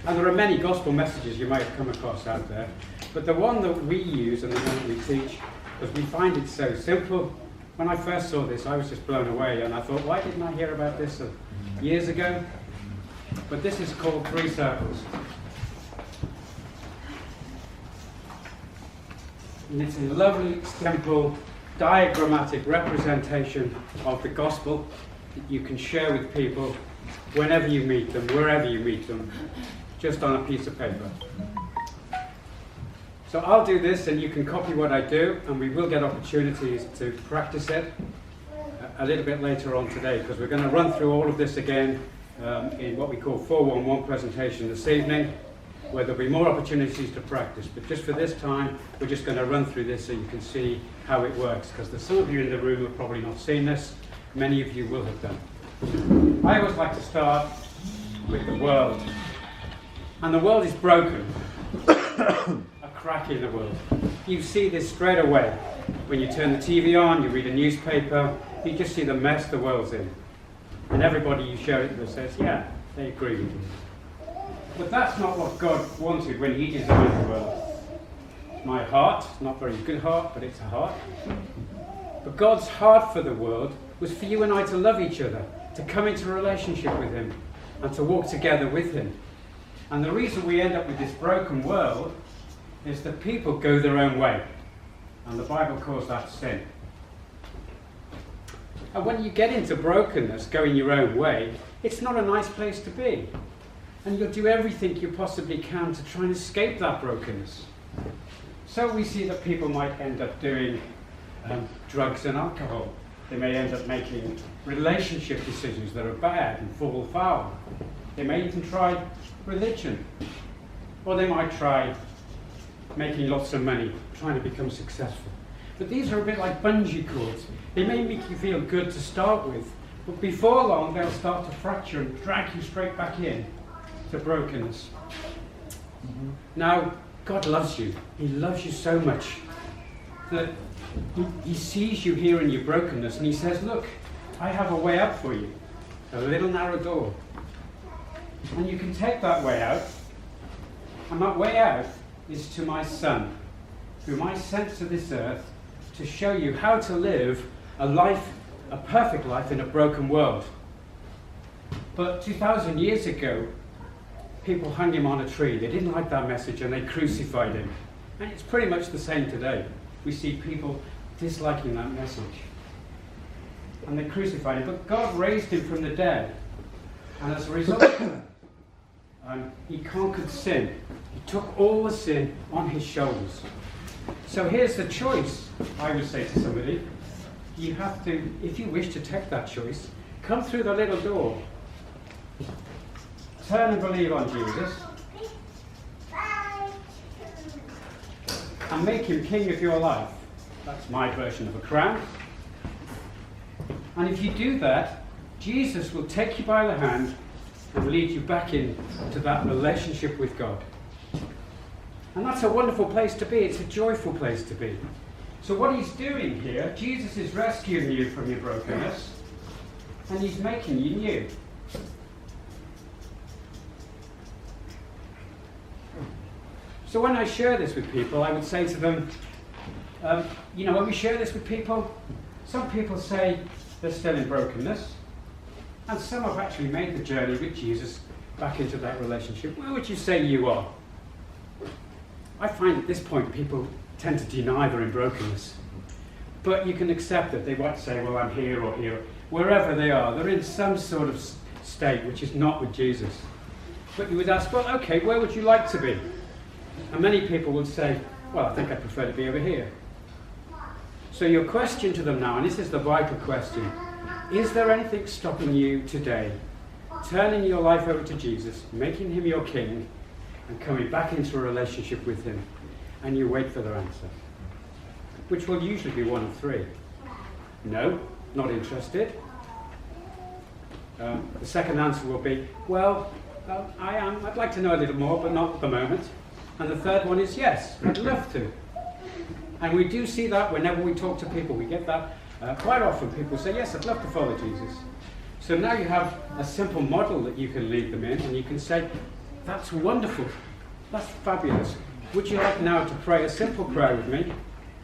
And there are many gospel messages you might have come across out there, but the one that we use and the one that we teach, because we find it so simple. When I first saw this, I was just blown away, and I thought, why didn't I hear about this years ago? But this is called Three Circles. And it's a lovely, simple, diagrammatic representation of the gospel that you can share with people whenever you meet them, wherever you meet them, just on a piece of paper. So I'll do this and you can copy what I do, and we will get opportunities to practice it a little bit later on today, because we're going to run through all of this again in what we call 411 presentation this evening, where there'll be more opportunities to practice. But just for this time, we're just going to run through this so you can see how it works, because there's some of you in the room who have probably not seen this. Many of you will have done. I always like to start with the world. And the world is broken. A crack in the world. You see this straight away. When you turn the TV on, you read a newspaper, you just see the mess the world's in. And everybody you show it to says, yeah, they agree with you. But that's not what God wanted when He designed the world. My heart, not very good heart, but it's a heart. But God's heart for the world was for you and I to love each other, to come into a relationship with Him, and to walk together with Him. And the reason we end up with this broken world is that people go their own way. And the Bible calls that sin. And when you get into brokenness, going your own way, it's not a nice place to be. And you'll do everything you possibly can to try and escape that brokenness. So we see that people might end up doing drugs and alcohol. They may end up making relationship decisions that are bad and fall foul. They may even try religion. Or they might try making lots of money, trying to become successful. But these are a bit like bungee cords. They may make you feel good to start with, but before long they'll start to fracture and drag you straight back in to brokenness. Now, God loves you. He loves you so much that he sees you here in your brokenness, and He says, look, I have a way out for you, a little narrow door. And you can take that way out, and that way out is to my Son, whom I sent to this earth to show you how to live a life, a perfect life in a broken world. But 2,000 years ago, people hung Him on a tree. They didn't like that message and they crucified Him. And it's pretty much the same today. We see people disliking that message. And they crucified Him. But God raised Him from the dead. And as a result, He conquered sin. He took all the sin on His shoulders. So here's the choice, I would say to somebody. You have to, if you wish to take that choice, come through the little door. Turn and believe on Jesus. And make Him king of your life. That's my version of a crown. And if you do that, Jesus will take you by the hand and lead you back into that relationship with God. And that's a wonderful place to be. It's a joyful place to be. So what He's doing here, Jesus is rescuing you from your brokenness, and He's making you new. So when I share this with people, I would say to them, when we share this with people, some people say they're still in brokenness, and some have actually made the journey with Jesus back into that relationship. Where would you say you are? I find at this point people tend to deny they're in brokenness. But you can accept that. They might say, well, I'm here or here. Wherever they are, they're in some sort of state which is not with Jesus. But you would ask, well, okay, where would you like to be? And many people would say, well, I think I prefer to be over here. So your question to them now, and this is the vital question, is there anything stopping you today turning your life over to Jesus, making Him your king, and coming back into a relationship with Him? And you wait for their answer, which will usually be one of three. No, not interested. The second answer will be, well, I am. I'd like to know a little more, but not at the moment. And the third one is, yes, I'd love to. And we do see that whenever we talk to people. We get that quite often. People say, yes, I'd love to follow Jesus. So now you have a simple model that you can lead them in, and you can say, That's wonderful. That's fabulous. Would you like now to pray a simple prayer with me?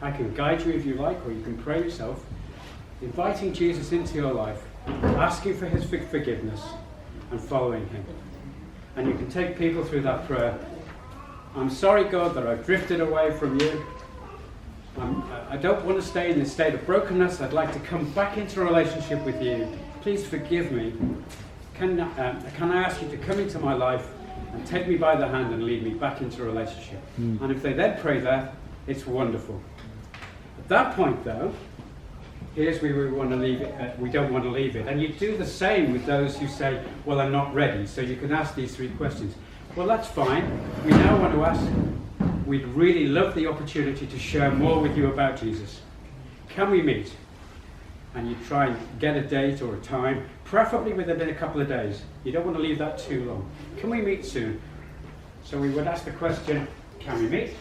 I can guide you if you like, or you can pray yourself, inviting Jesus into your life, asking for his forgiveness, and following him. And you can take people through that prayer. I'm sorry, God, that I've drifted away from you. I don't want to stay in this state of brokenness. I'd like to come back into a relationship with you. Please forgive me. Can I ask you to come into my life and take me by the hand and lead me back into a relationship? And if they then pray that, it's wonderful. At that point, though, here's where we want to leave it. We don't want to leave it. And you do the same with those who say, well, I'm not ready. So you can ask these 3 questions. Well, that's fine. We now want to ask, we'd really love the opportunity to share more with you about Jesus. Can we meet? And you try and get a date or a time, preferably within a couple of days. You don't want to leave that too long. Can we meet soon? So we would ask the question, can we meet?